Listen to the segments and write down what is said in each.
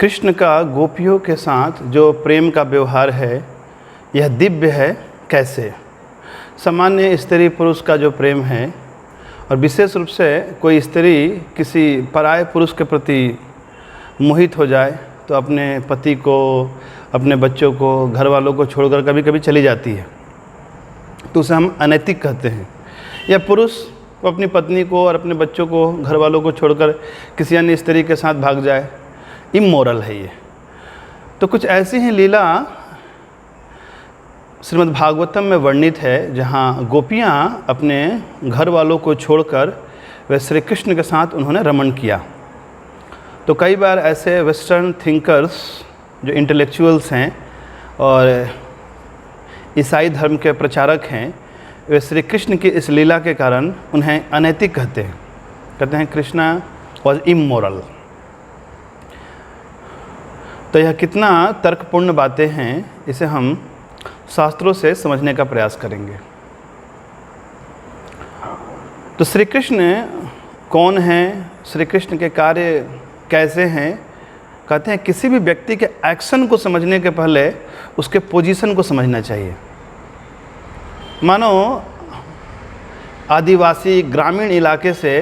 कृष्ण का गोपियों के साथ जो प्रेम का व्यवहार है यह दिव्य है। कैसे? सामान्य स्त्री पुरुष का जो प्रेम है, और विशेष रूप से कोई स्त्री किसी पराये पुरुष के प्रति मोहित हो जाए तो अपने पति को, अपने बच्चों को, घर वालों को छोड़कर कभी कभी चली जाती है, तो उसे हम अनैतिक कहते हैं। या पुरुष अपनी पत्नी को और अपने बच्चों को, घर वालों को छोड़कर किसी अन्य स्त्री के साथ भाग जाए, इमोरल है ये। तो कुछ ऐसी ही लीला श्रीमद् भागवतम में वर्णित है, जहाँ गोपियाँ अपने घर वालों को छोड़कर वे श्री कृष्ण के साथ उन्होंने रमण किया। तो कई बार ऐसे वेस्टर्न थिंकर्स जो इंटेलेक्चुअल्स हैं और ईसाई धर्म के प्रचारक हैं, वे श्री कृष्ण की इस लीला के कारण उन्हें अनैतिक कहते हैं कृष्णा वॉज इमोरल। तो यह कितना तर्कपूर्ण बातें हैं, इसे हम शास्त्रों से समझने का प्रयास करेंगे। तो श्री कृष्ण कौन हैं, श्री कृष्ण के कार्य कैसे हैं? कहते हैं किसी भी व्यक्ति के एक्शन को समझने के पहले उसके पोजीशन को समझना चाहिए। मानो आदिवासी ग्रामीण इलाके से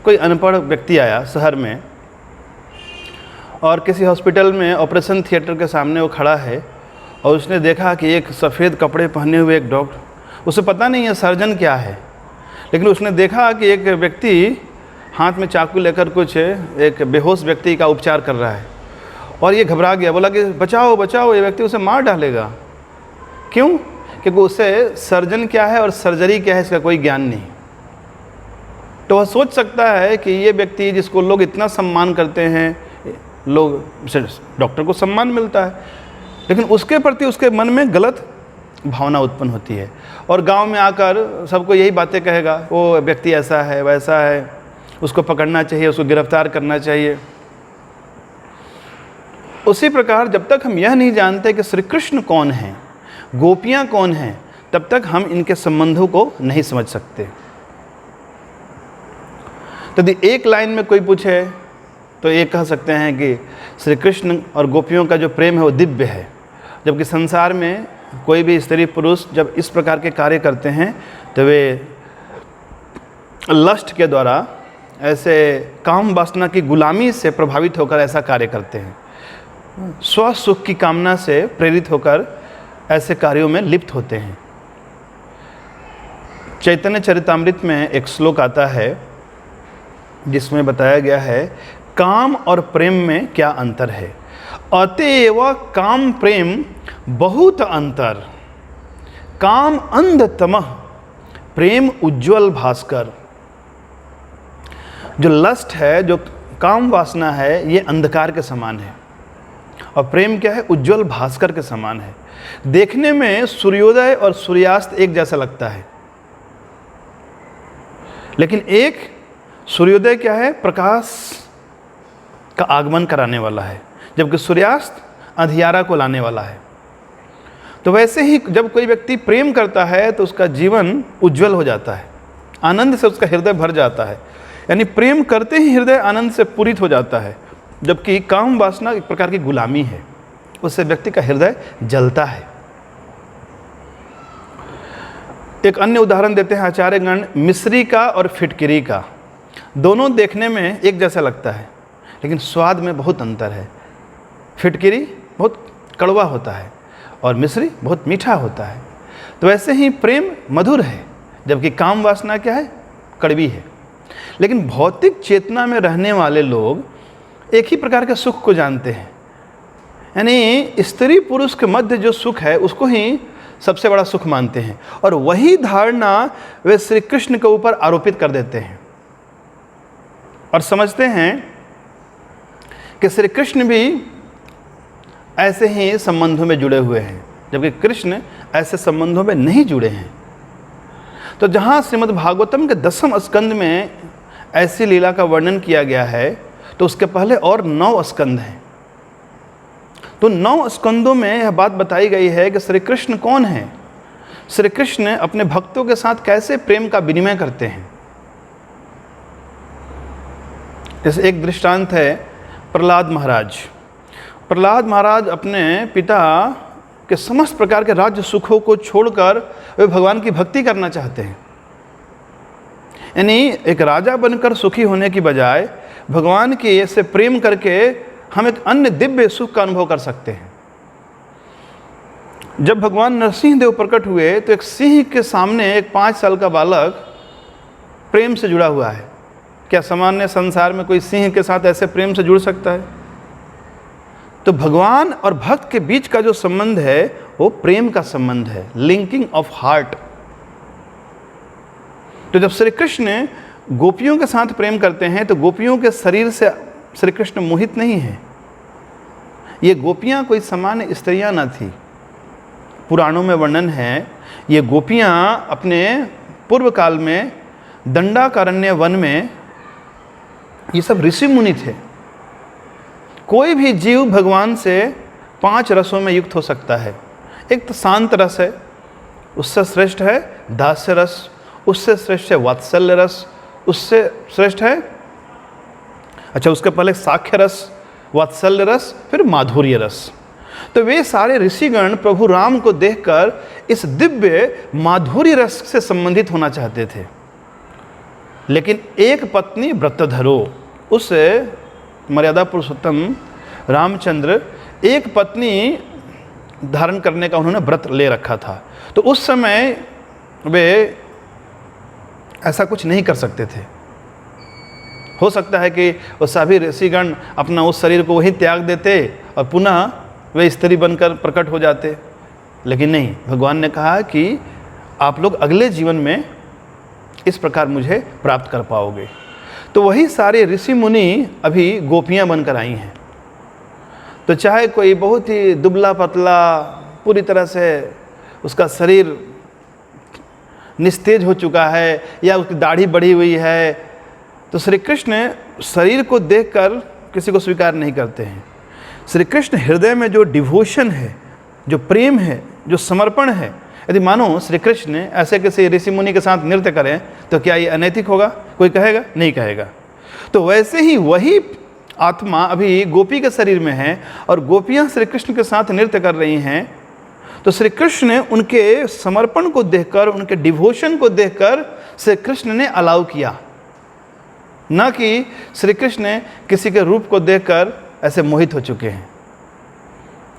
कोई अनपढ़ व्यक्ति आया शहर में, और किसी हॉस्पिटल में ऑपरेशन थिएटर के सामने वो खड़ा है, और उसने देखा कि एक सफ़ेद कपड़े पहने हुए एक डॉक्टर, उसे पता नहीं है सर्जन क्या है, लेकिन उसने देखा कि एक व्यक्ति हाथ में चाकू लेकर कुछ एक बेहोश व्यक्ति का उपचार कर रहा है, और ये घबरा गया, बोला कि बचाओ बचाओ, ये व्यक्ति उसे मार डालेगा। क्यों? क्योंकि उसे सर्जन क्या है और सर्जरी क्या है इसका कोई ज्ञान नहीं। तो वह सोच सकता है कि ये व्यक्ति जिसको लोग इतना सम्मान करते हैं, लोग डॉक्टर को सम्मान मिलता है, लेकिन उसके प्रति उसके मन में गलत भावना उत्पन्न होती है, और गांव में आकर सबको यही बातें कहेगा, वो व्यक्ति ऐसा है वैसा है, उसको पकड़ना चाहिए, उसको गिरफ्तार करना चाहिए। उसी प्रकार जब तक हम यह नहीं जानते कि श्री कृष्ण कौन हैं, गोपियाँ कौन हैं, तब तक हम इनके संबंधों को नहीं समझ सकते। तो यदि एक लाइन में कोई पूछे तो ये कह सकते हैं कि श्री कृष्ण और गोपियों का जो प्रेम है वो दिव्य है। जबकि संसार में कोई भी स्त्री पुरुष जब इस प्रकार के कार्य करते हैं तो वे लस्ट के द्वारा, ऐसे काम वासना की गुलामी से प्रभावित होकर ऐसा कार्य करते हैं, स्व सुख की कामना से प्रेरित होकर ऐसे कार्यों में लिप्त होते हैं। चैतन्य चरितामृत में एक श्लोक आता है जिसमें बताया गया है काम और प्रेम में क्या अंतर है। अतएव काम प्रेम बहुत अंतर, काम अंधतमः प्रेम उज्ज्वल भास्कर। जो लस्ट है, जो काम वासना है, ये अंधकार के समान है, और प्रेम क्या है? उज्ज्वल भास्कर के समान है। देखने में सूर्योदय और सूर्यास्त एक जैसा लगता है, लेकिन एक सूर्योदय क्या है? प्रकाश का आगमन कराने वाला है, जबकि सूर्यास्त अंधियारा को लाने वाला है। तो वैसे ही जब कोई व्यक्ति प्रेम करता है तो उसका जीवन उज्जवल हो जाता है, आनंद से उसका हृदय भर जाता है, यानी प्रेम करते ही हृदय आनंद से पूरित हो जाता है। जबकि काम वासना एक प्रकार की गुलामी है, उससे व्यक्ति का हृदय जलता है। एक अन्य उदाहरण देते हैं आचार्यगण, मिश्री का और फिटकिरी का। दोनों देखने में एक जैसा लगता है, लेकिन स्वाद में बहुत अंतर है। फिटकिरी बहुत कड़वा होता है और मिश्री बहुत मीठा होता है। तो वैसे ही प्रेम मधुर है, जबकि काम वासना क्या है? कड़वी है। लेकिन भौतिक चेतना में रहने वाले लोग एक ही प्रकार के सुख को जानते हैं, यानी स्त्री पुरुष के मध्य जो सुख है उसको ही सबसे बड़ा सुख मानते हैं, और वही धारणा वे श्री कृष्ण के ऊपर आरोपित कर देते हैं, और समझते हैं कि श्री कृष्ण भी ऐसे ही संबंधों में जुड़े हुए हैं, जबकि कृष्ण ऐसे संबंधों में नहीं जुड़े हैं। तो जहाँ श्रीमद् भागवतम के 10वें स्कंद में ऐसी लीला का वर्णन किया गया है, तो उसके पहले और 9 स्कंद हैं। तो 9 स्कंदों में यह बात बताई गई है कि श्री कृष्ण कौन है, श्री कृष्ण अपने भक्तों के साथ कैसे प्रेम का विनिमय करते हैं। जैसे एक दृष्टांत है प्रहलाद महाराज। प्रहलाद महाराज अपने पिता के समस्त प्रकार के राज्य सुखों को छोड़कर वे भगवान की भक्ति करना चाहते हैं। यानी एक राजा बनकर सुखी होने की बजाय भगवान की ऐसे प्रेम करके हम एक अन्य दिव्य सुख का अनुभव कर सकते हैं। जब भगवान नरसिंह देव प्रकट हुए तो एक सिंह के सामने एक 5 साल का बालक प्रेम से जुड़ा हुआ है। क्या सामान्य संसार में कोई सिंह के साथ ऐसे प्रेम से जुड़ सकता है? तो भगवान और भक्त के बीच का जो संबंध है वो प्रेम का संबंध है, लिंकिंग ऑफ हार्ट। तो जब श्री कृष्ण गोपियों के साथ प्रेम करते हैं तो गोपियों के शरीर से श्री कृष्ण मोहित नहीं है। ये गोपियां कोई सामान्य स्त्रियां न थी। पुराणों में वर्णन है, ये गोपियां अपने पूर्व काल में दंडाकारण्य वन में ये सब ऋषि मुनि थे। कोई भी जीव भगवान से 5 रसों में युक्त हो सकता है। एक तो शांत रस है, उससे श्रेष्ठ है दास्य रस, उससे श्रेष्ठ है वात्सल्य रस, उससे श्रेष्ठ है उसके पहले साख्य रस, वात्सल्य रस, फिर माधुर्य रस। तो वे सारे ऋषिगण प्रभु राम को देखकर इस दिव्य माधुर्य रस से संबंधित होना चाहते थे। लेकिन एक पत्नी व्रतधरो, उस मर्यादा पुरुषोत्तम रामचंद्र एक पत्नी धारण करने का उन्होंने व्रत ले रखा था। तो उस समय वे ऐसा कुछ नहीं कर सकते थे। हो सकता है कि वो सभी ऋषिगण अपना उस शरीर को वहीं त्याग देते और पुनः वे स्त्री बनकर प्रकट हो जाते, लेकिन नहीं, भगवान ने कहा कि आप लोग अगले जीवन में इस प्रकार मुझे प्राप्त कर पाओगे। तो वही सारे ऋषि मुनि अभी गोपियां बनकर आई हैं। तो चाहे कोई बहुत ही दुबला पतला, पूरी तरह से उसका शरीर निस्तेज हो चुका है या उसकी दाढ़ी बढ़ी हुई है, तो श्री कृष्ण शरीर को देखकर किसी को स्वीकार नहीं करते हैं। श्री कृष्ण हृदय में जो डिवोशन है, जो प्रेम है, जो समर्पण है, यदि मानो श्री कृष्ण ऐसे किसी ऋषि मुनि के साथ नृत्य करें तो क्या ये अनैतिक होगा? कोई कहेगा? नहीं कहेगा। तो वैसे ही वही आत्मा अभी गोपी के शरीर में है और गोपियां श्री कृष्ण के साथ नृत्य कर रही हैं। तो श्री कृष्ण ने उनके समर्पण को देखकर, उनके डिवोशन को देखकर श्री कृष्ण ने अलाउ किया, न कि श्री कृष्ण किसी के रूप को देखकर ऐसे मोहित हो चुके हैं।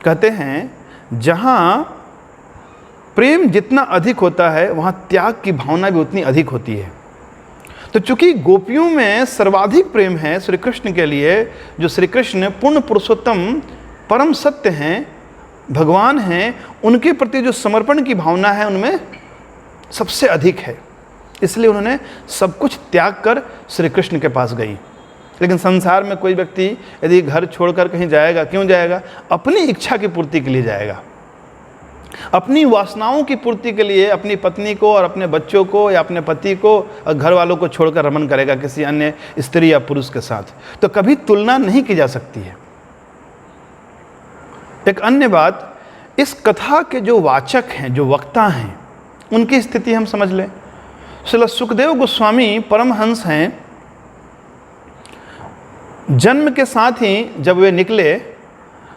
कहते हैं जहां प्रेम जितना अधिक होता है वहां त्याग की भावना भी उतनी अधिक होती है। तो चूंकि गोपियों में सर्वाधिक प्रेम है श्री कृष्ण के लिए, जो श्री कृष्ण पूर्ण पुरुषोत्तम परम सत्य हैं, भगवान हैं, उनके प्रति जो समर्पण की भावना है उनमें सबसे अधिक है। इसलिए उन्होंने सब कुछ त्याग कर श्री कृष्ण के पास गई। लेकिन संसार में कोई व्यक्ति यदि घर छोड़कर कहीं जाएगा, क्यों जाएगा? अपनी इच्छा की पूर्ति के लिए जाएगा, अपनी वासनाओं की पूर्ति के लिए अपनी पत्नी को और अपने बच्चों को या अपने पति को और घर वालों को छोड़कर रमन करेगा किसी अन्य स्त्री या पुरुष के साथ। तो कभी तुलना नहीं की जा सकती है। एक अन्य बात, इस कथा के जो वाचक हैं, जो वक्ता हैं, उनकी स्थिति हम समझ लें। श्रील सुखदेव गोस्वामी परमहंस हैं। जन्म के साथ ही जब वे निकले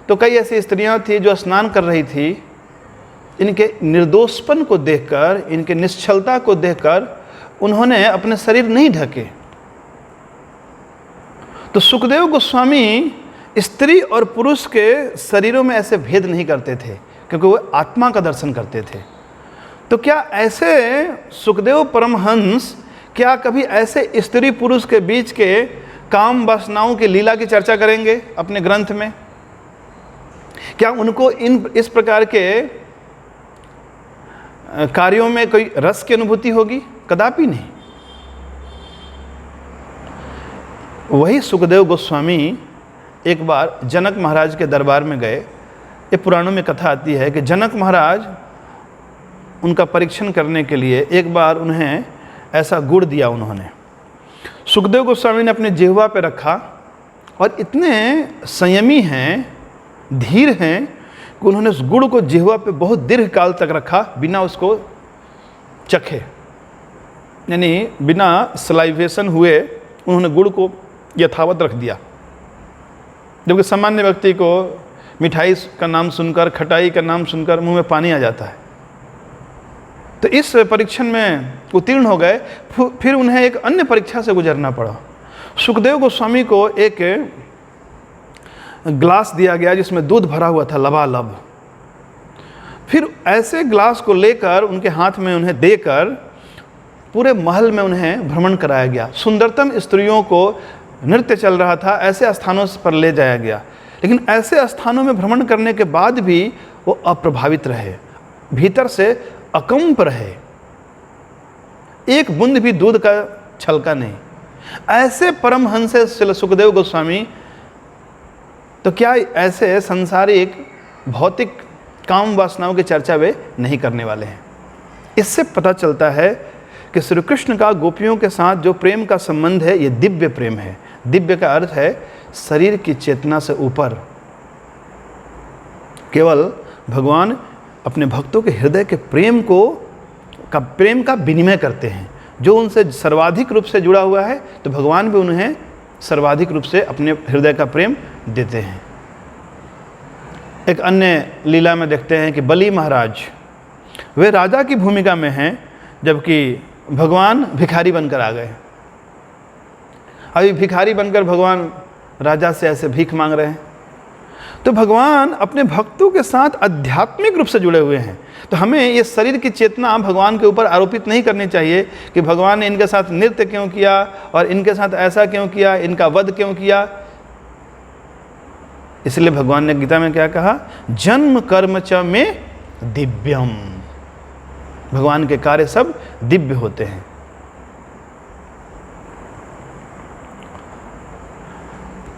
तो कई ऐसी स्त्रियां थी जो स्नान कर रही थी। इनके निर्दोषपन को देखकर, इनके निश्चलता को देखकर उन्होंने अपने शरीर नहीं ढके। तो सुखदेव गोस्वामी स्त्री और पुरुष के शरीरों में ऐसे भेद नहीं करते थे, क्योंकि वो आत्मा का दर्शन करते थे। तो क्या ऐसे सुखदेव परमहंस क्या कभी ऐसे स्त्री पुरुष के बीच के काम वासनाओं की लीला की चर्चा करेंगे अपने ग्रंथ में? क्या उनको इस प्रकार के कार्यों में कोई रस की अनुभूति होगी? कदापि नहीं। वही सुखदेव गोस्वामी एक बार जनक महाराज के दरबार में गए। ये पुराणों में कथा आती है कि जनक महाराज उनका परीक्षण करने के लिए एक बार उन्हें ऐसा गुड़ दिया। उन्होंने सुखदेव गोस्वामी ने अपने जिह्वा पे रखा और इतने संयमी हैं, धीर हैं कि उन्होंने उस गुड़ को जिह्वा पे बहुत दीर्घ काल तक रखा बिना उसको चखे, यानी बिना सलाइवेशन हुए उन्होंने गुड़ को यथावत रख दिया। जबकि सामान्य व्यक्ति को मिठाई का नाम सुनकर, खटाई का नाम सुनकर मुंह में पानी आ जाता है। तो इस परीक्षण में उत्तीर्ण हो गए। फिर उन्हें एक अन्य परीक्षा से गुजरना पड़ा। सुखदेव गोस्वामी को एक ग्लास दिया गया जिसमें दूध भरा हुआ था लबालब। फिर ऐसे ग्लास को लेकर उनके हाथ में उन्हें देकर पूरे महल में उन्हें भ्रमण कराया गया। सुंदरतम स्त्रियों को नृत्य चल रहा था, ऐसे स्थानों पर ले जाया गया। लेकिन ऐसे स्थानों में भ्रमण करने के बाद भी वो अप्रभावित रहे, भीतर से अकंप रहे, एक बूंद भी दूध का छलका नहीं। ऐसे परमहंस श्री सुखदेव गोस्वामी तो क्या ऐसे सांसारिक भौतिक काम वासनाओं की चर्चा वे नहीं करने वाले हैं। इससे पता चलता है कि श्री कृष्ण का गोपियों के साथ जो प्रेम का संबंध है ये दिव्य प्रेम है। दिव्य का अर्थ है शरीर की चेतना से ऊपर। केवल भगवान अपने भक्तों के हृदय के प्रेम का विनिमय करते हैं। जो उनसे सर्वाधिक रूप से जुड़ा हुआ है तो भगवान भी उन्हें सर्वाधिक रूप से अपने हृदय का प्रेम देते हैं। एक अन्य लीला में देखते हैं कि बलि महाराज वे राजा की भूमिका में हैं, जबकि भगवान भिखारी बनकर आ गए। अभी भिखारी बनकर भगवान राजा से ऐसे भीख मांग रहे हैं। तो भगवान अपने भक्तों के साथ आध्यात्मिक रूप से जुड़े हुए हैं। तो हमें ये शरीर की चेतना भगवान के ऊपर आरोपित नहीं करनी चाहिए कि भगवान ने इनके साथ नृत्य क्यों किया और इनके साथ ऐसा क्यों किया, इनका वध क्यों किया। इसलिए भगवान ने गीता में क्या कहा, जन्म कर्म च में दिव्यम। भगवान के कार्य सब दिव्य होते हैं।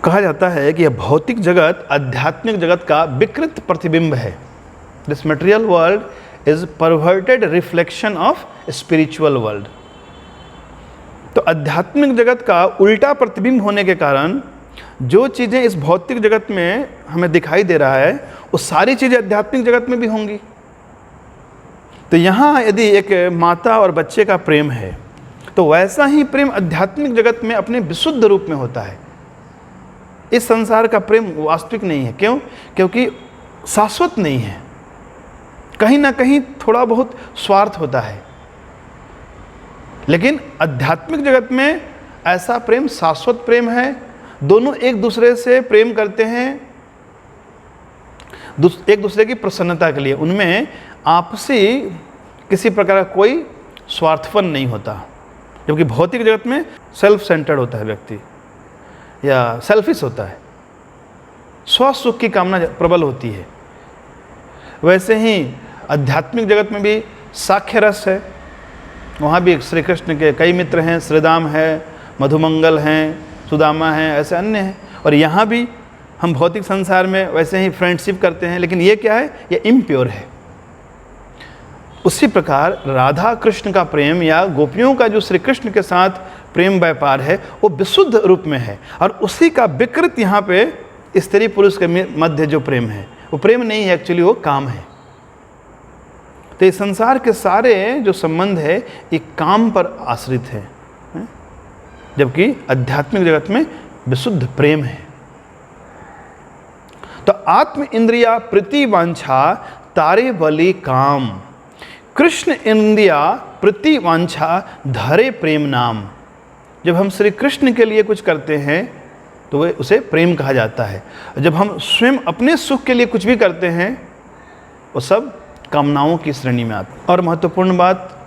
कहा जाता है कि यह भौतिक जगत आध्यात्मिक जगत का विकृत प्रतिबिंब है। This material world is perverted reflection of spiritual world. तो आध्यात्मिक जगत का उल्टा प्रतिबिंब होने के कारण जो चीज़ें इस भौतिक जगत में हमें दिखाई दे रहा है वो सारी चीज़ें आध्यात्मिक जगत में भी होंगी। तो यहाँ यदि एक माता और बच्चे का प्रेम है तो वैसा ही प्रेम आध्यात्मिक जगत में अपने विशुद्ध रूप में होता है। इस संसार का प्रेम वास्तविक नहीं है। क्यों? क्योंकि शाश्वत नहीं है, कहीं ना कहीं थोड़ा बहुत स्वार्थ होता है। लेकिन आध्यात्मिक जगत में ऐसा प्रेम शाश्वत प्रेम है। दोनों एक दूसरे से प्रेम करते हैं एक दूसरे की प्रसन्नता के लिए। उनमें आपसी किसी प्रकार का कोई स्वार्थपन नहीं होता। जबकि भौतिक जगत में सेल्फ सेंटर्ड होता है व्यक्ति या सेल्फिश होता है, स्व सुख की कामना प्रबल होती है। वैसे ही आध्यात्मिक जगत में भी साख्य रस है। वहाँ भी श्री कृष्ण के कई मित्र हैं, श्रीदाम है, मधुमंगल हैं, सुदामा हैं, ऐसे अन्य हैं। और यहाँ भी हम भौतिक संसार में वैसे ही फ्रेंडशिप करते हैं, लेकिन ये क्या है, ये इम्प्योर है। उसी प्रकार राधा कृष्ण का प्रेम या गोपियों का जो श्री कृष्ण के साथ प्रेम व्यापार है वो विशुद्ध रूप में है। और उसी का विकृत यहाँ पे स्त्री पुरुष के मध्य जो प्रेम है वो प्रेम नहीं है, एक्चुअली वो काम है। तो इस संसार के सारे जो संबंध है ये काम पर आश्रित है, जबकि आध्यात्मिक जगत में विशुद्ध प्रेम है। तो आत्म इंद्रिया प्रीति वांछा तारे बलि काम, कृष्ण इंद्रिया प्रीति वांछा धरे प्रेम नाम। जब हम श्री कृष्ण के लिए कुछ करते हैं तो वह उसे प्रेम कहा जाता है। जब हम स्वयं अपने सुख के लिए कुछ भी करते हैं वो सब कामनाओं की श्रेणी में आता है। और महत्वपूर्ण बात,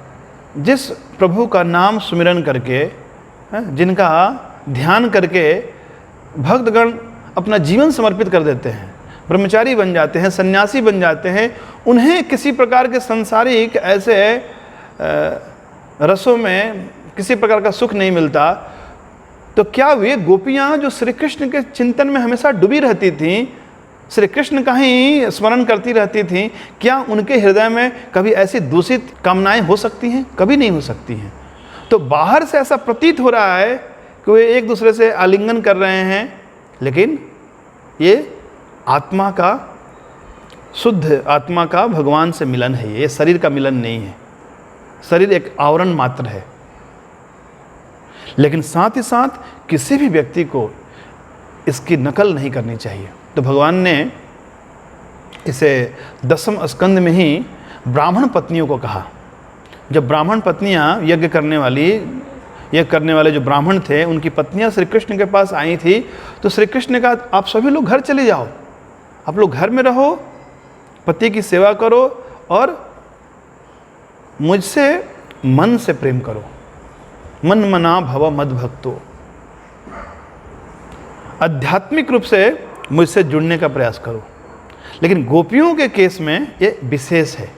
जिस प्रभु का नाम सुमिरन करके, जिनका ध्यान करके भक्तगण अपना जीवन समर्पित कर देते हैं, ब्रह्मचारी बन जाते हैं, सन्यासी बन जाते हैं, उन्हें किसी प्रकार के सांसारिक ऐसे रसों में किसी प्रकार का सुख नहीं मिलता, तो क्या वे गोपियाँ जो श्री कृष्ण के चिंतन में हमेशा डूबी रहती थीं, श्री कृष्ण का ही स्मरण करती रहती थीं, क्या उनके हृदय में कभी ऐसी दूषित कामनाएं हो सकती हैं? कभी नहीं हो सकती हैं। तो बाहर से ऐसा प्रतीत हो रहा है कि वे एक दूसरे से आलिंगन कर रहे हैं, लेकिन ये आत्मा का, शुद्ध आत्मा का भगवान से मिलन है। ये शरीर का मिलन नहीं है। शरीर एक आवरण मात्र है। लेकिन साथ ही साथ किसी भी व्यक्ति को इसकी नकल नहीं करनी चाहिए। तो भगवान ने इसे 10वें स्कंद में ही ब्राह्मण पत्नियों को कहा। जब ब्राह्मण पत्नियां यज्ञ करने वाले जो ब्राह्मण थे, उनकी पत्नियां श्री कृष्ण के पास आई थी, तो श्री कृष्ण ने कहा आप सभी लोग घर चले जाओ, आप लोग घर में रहो, पति की सेवा करो और मुझसे मन से प्रेम करो। मन मना भव मद भक्तो, आध्यात्मिक रूप से मुझसे जुड़ने का प्रयास करो। लेकिन गोपियों के केस में ये विशेष है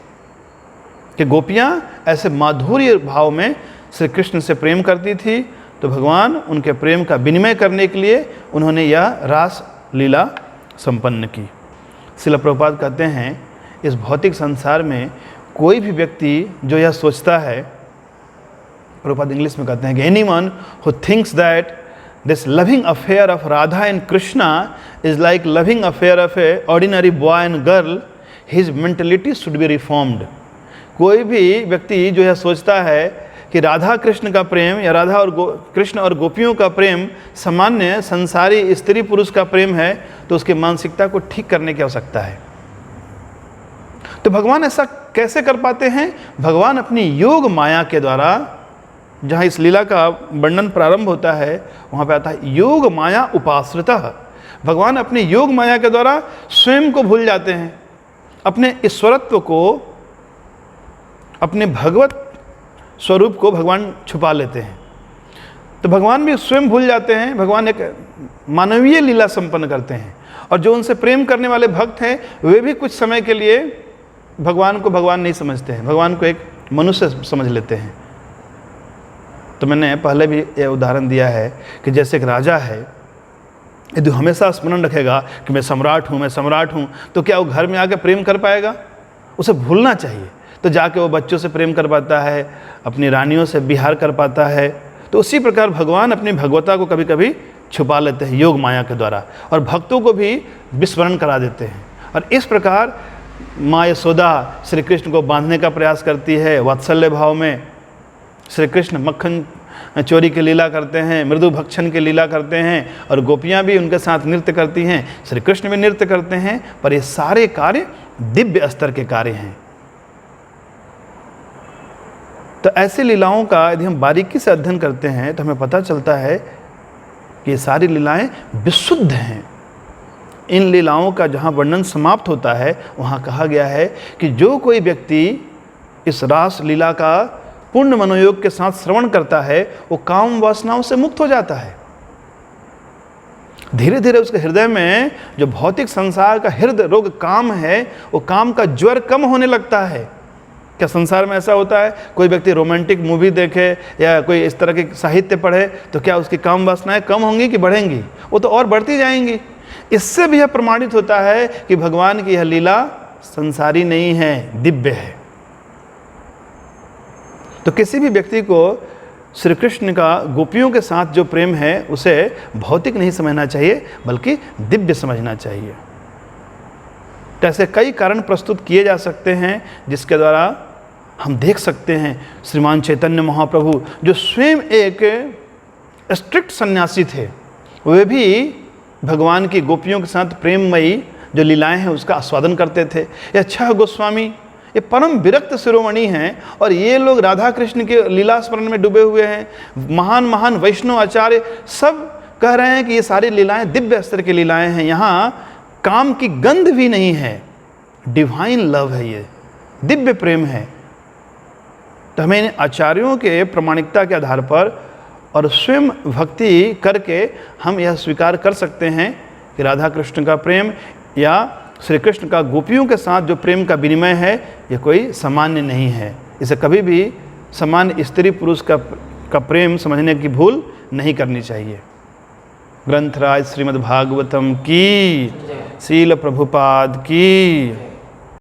कि गोपियां ऐसे माधुर्य भाव में श्री कृष्ण से प्रेम करती थी, तो भगवान उनके प्रेम का विनिमय करने के लिए उन्होंने यह रास लीला संपन्न की। श्रील प्रभुपाद कहते हैं इस भौतिक संसार में कोई भी व्यक्ति जो यह सोचता है, प्रभुपाद इंग्लिश में कहते हैं कि anyone who thinks that this loving affair of Radha and Krishna is like loving affair of A ordinary boy and girl, his mentality should be reformed. कोई भी व्यक्ति जो यह सोचता है कि राधा कृष्ण का प्रेम या राधा और कृष्ण और गोपियों का प्रेम सामान्य संसारी स्त्री पुरुष का प्रेम है, तो उसकी मानसिकता को ठीक करने की आवश्यकता है। तो भगवान ऐसा कैसे कर पाते हैं? भगवान अपनी योग माया के द्वारा, जहाँ इस लीला का वर्णन प्रारंभ होता है वहाँ पे आता है योग माया उपाश्रितः। भगवान अपनी योग माया के द्वारा स्वयं को भूल जाते हैं, अपने ईश्वरत्व को, अपने भगवत स्वरूप को भगवान छुपा लेते हैं। तो भगवान भी स्वयं भूल जाते हैं। भगवान एक मानवीय लीला संपन्न करते हैं, और जो उनसे प्रेम करने वाले भक्त हैं वे भी कुछ समय के लिए भगवान को भगवान नहीं समझते हैं, भगवान को एक मनुष्य समझ लेते हैं। तो मैंने पहले भी ये उदाहरण दिया है कि जैसे एक राजा है, यदि हमेशा स्मरण रखेगा कि मैं सम्राट हूँ, तो क्या वो घर में आके प्रेम कर पाएगा? उसे भूलना चाहिए। तो जाके वो बच्चों से प्रेम कर पाता है, अपनी रानियों से विहार कर पाता है। तो उसी प्रकार भगवान अपनी भगवता को कभी कभी छुपा लेते हैं योग माया के द्वारा, और भक्तों को भी विस्मरण करा देते हैं। और इस प्रकार माँ यशोदा श्री कृष्ण को बांधने का प्रयास करती है वात्सल्य भाव में। श्री कृष्ण मक्खन चोरी की लीला करते हैं, मृदु भक्षण की लीला करते हैं, और गोपियाँ भी उनके साथ नृत्य करती हैं, श्री कृष्ण भी नृत्य करते हैं। पर ये सारे कार्य दिव्य स्तर के कार्य हैं। तो ऐसी लीलाओं का यदि हम बारीकी से अध्ययन करते हैं तो हमें पता चलता है कि ये सारी लीलाएं विशुद्ध हैं। इन लीलाओं का जहाँ वर्णन समाप्त होता है वहाँ कहा गया है कि जो कोई व्यक्ति इस रास लीला का पूर्ण मनोयोग के साथ श्रवण करता है वो काम वासनाओं से मुक्त हो जाता है। धीरे धीरे उसके हृदय में जो भौतिक संसार का हृदय रोग काम है, वो काम का ज्वर कम होने लगता है। क्या संसार में ऐसा होता है, कोई व्यक्ति रोमांटिक मूवी देखे या कोई इस तरह के साहित्य पढ़े तो क्या उसकी काम वासनाएं कम होंगी कि बढ़ेंगी? वो तो और बढ़ती जाएंगी। इससे भी यह प्रमाणित होता है कि भगवान की यह लीला संसारी नहीं है, दिव्य है। तो किसी भी व्यक्ति को श्री कृष्ण का गोपियों के साथ जो प्रेम है उसे भौतिक नहीं समझना चाहिए, बल्कि दिव्य समझना चाहिए। तो ऐसे कई कारण प्रस्तुत किए जा सकते हैं जिसके द्वारा हम देख सकते हैं श्रीमान चैतन्य महाप्रभु, जो स्वयं एक स्ट्रिक्ट सन्यासी थे, वे भी भगवान की गोपियों के साथ प्रेममयी जो लीलाएं हैं उसका आस्वादन करते थे। या 6 गोस्वामी ये परम विरक्त शिरोमणि हैं, और ये लोग राधा कृष्ण के लीला स्मरण में डूबे हुए हैं। महान महान वैष्णव आचार्य सब कह रहे हैं कि ये सारी लीलाएं दिव्य स्तर की लीलाएं हैं, यहाँ काम की गंध भी नहीं है, डिवाइन लव है, ये दिव्य प्रेम है। तो हमें इन आचार्यों के प्रामाणिकता के आधार पर और स्वयं भक्ति करके हम यह स्वीकार कर सकते हैं कि राधा कृष्ण का प्रेम या श्री कृष्ण का गोपियों के साथ जो प्रेम का विनिमय है ये कोई सामान्य नहीं है। इसे कभी भी सामान्य स्त्री पुरुष का प्रेम समझने की भूल नहीं करनी चाहिए। ग्रंथराज श्रीमद् भागवतम की, श्रील प्रभुपाद की।